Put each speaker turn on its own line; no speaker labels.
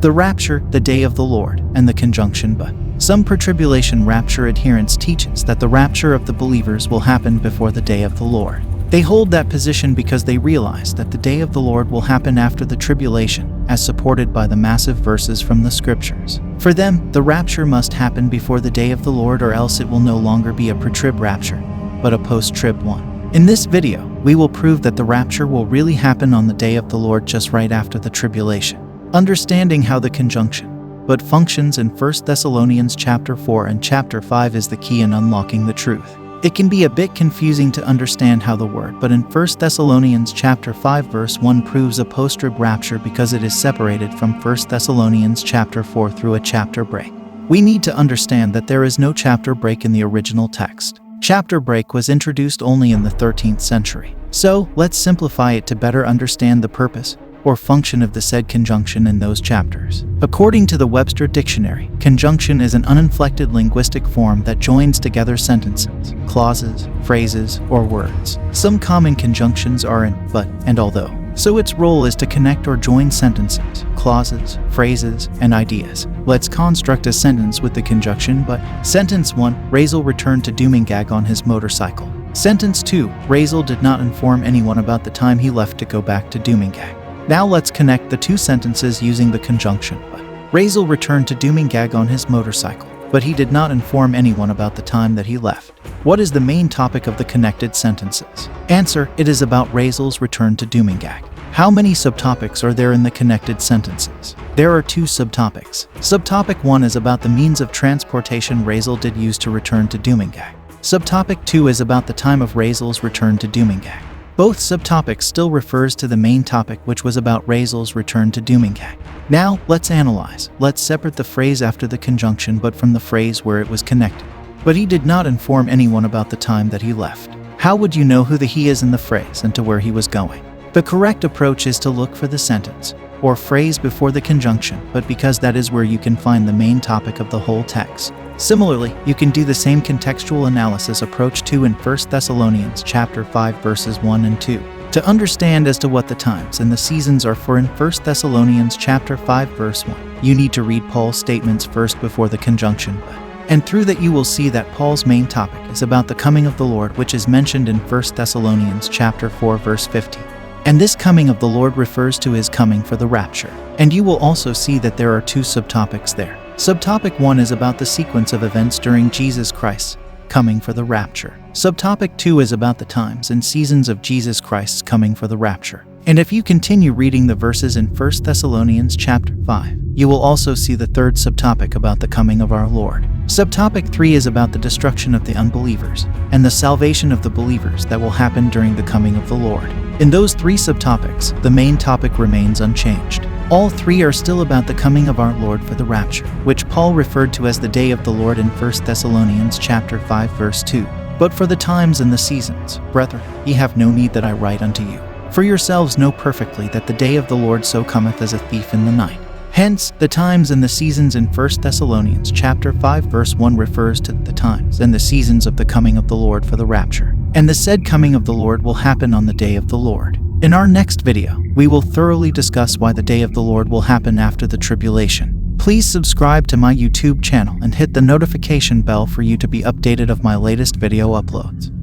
the rapture, the day of the Lord, and the conjunction but. Some pre-tribulation rapture adherents teaches that the rapture of the believers will happen before the day of the Lord. They hold that position because they realize that the day of the Lord will happen after the tribulation, as supported by the massive verses from the scriptures. For them, the rapture must happen before the day of the Lord, or else it will no longer be a pre-trib rapture, but a post-trib one. In this video, we will prove that the rapture will really happen on the day of the Lord just right after the tribulation. Understanding how the conjunction but functions in 1 Thessalonians chapter 4 and chapter 5 is the key in unlocking the truth. It can be a bit confusing to understand how the word but in 1 Thessalonians chapter 5 verse 1 proves a post-trib rapture because it is separated from 1 Thessalonians chapter 4 through a chapter break. We need to understand that there is no chapter break in the original text. Chapter break was introduced only in the 13th century. So, let's simplify it to better understand the purpose or function of the said conjunction in those chapters. According to the Webster Dictionary, conjunction is an uninflected linguistic form that joins together sentences, clauses, phrases, or words. Some common conjunctions are in but and although. So its role is to connect or join sentences, clauses, phrases, and ideas. Let's construct a sentence with the conjunction but. Sentence 1, Razel returned to Doomingag on his motorcycle. Sentence 2, Razel did not inform anyone about the time he left to go back to Doomingag. Now let's connect the two sentences using the conjunction but. Razel returned to Doomingag on his motorcycle, but he did not inform anyone about the time that he left. What is the main topic of the connected sentences? Answer, it is about Razel's return to Doomingag. How many subtopics are there in the connected sentences? There are 2 subtopics. Subtopic 1 is about the means of transportation Razel did use to return to Doomingag. Subtopic 2 is about the time of Razel's return to Doomingag. Both subtopics still refers to the main topic, which was about Razel's return to Doomingag. Now, let's analyze. Let's separate the phrase after the conjunction but from the phrase where it was connected. But he did not inform anyone about the time that he left. How would you know who the he is in the phrase and to where he was going? The correct approach is to look for the sentence or phrase before the conjunction, but because that is where you can find the main topic of the whole text. Similarly, you can do the same contextual analysis approach too in 1 Thessalonians chapter 5 verses 1 and 2. To understand as to what the times and the seasons are for in 1 Thessalonians chapter 5 verse 1, you need to read Paul's statements first before the conjunction but. And through that you will see that Paul's main topic is about the coming of the Lord, which is mentioned in 1 Thessalonians chapter 4 verse 15. And this coming of the Lord refers to his coming for the rapture. And you will also see that there are 2 subtopics there. Subtopic 1 is about the sequence of events during Jesus Christ's coming for the rapture. Subtopic 2 is about the times and seasons of Jesus Christ's coming for the rapture. And if you continue reading the verses in 1 Thessalonians chapter 5, you will also see the third subtopic about the coming of our Lord. Subtopic 3 is about the destruction of the unbelievers and the salvation of the believers that will happen during the coming of the Lord. In those 3 subtopics, the main topic remains unchanged. All 3 are still about the coming of our Lord for the rapture, which Paul referred to as the day of the Lord in 1 Thessalonians chapter 5 verse 2. But for the times and the seasons, brethren, ye have no need that I write unto you. For yourselves know perfectly that the day of the Lord so cometh as a thief in the night. Hence, the times and the seasons in 1 Thessalonians chapter 5 verse 1 refers to the times and the seasons of the coming of the Lord for the rapture. And the said coming of the Lord will happen on the day of the Lord. In our next video, we will thoroughly discuss why the day of the Lord will happen after the tribulation. Please subscribe to my YouTube channel and hit the notification bell for you to be updated of my latest video uploads.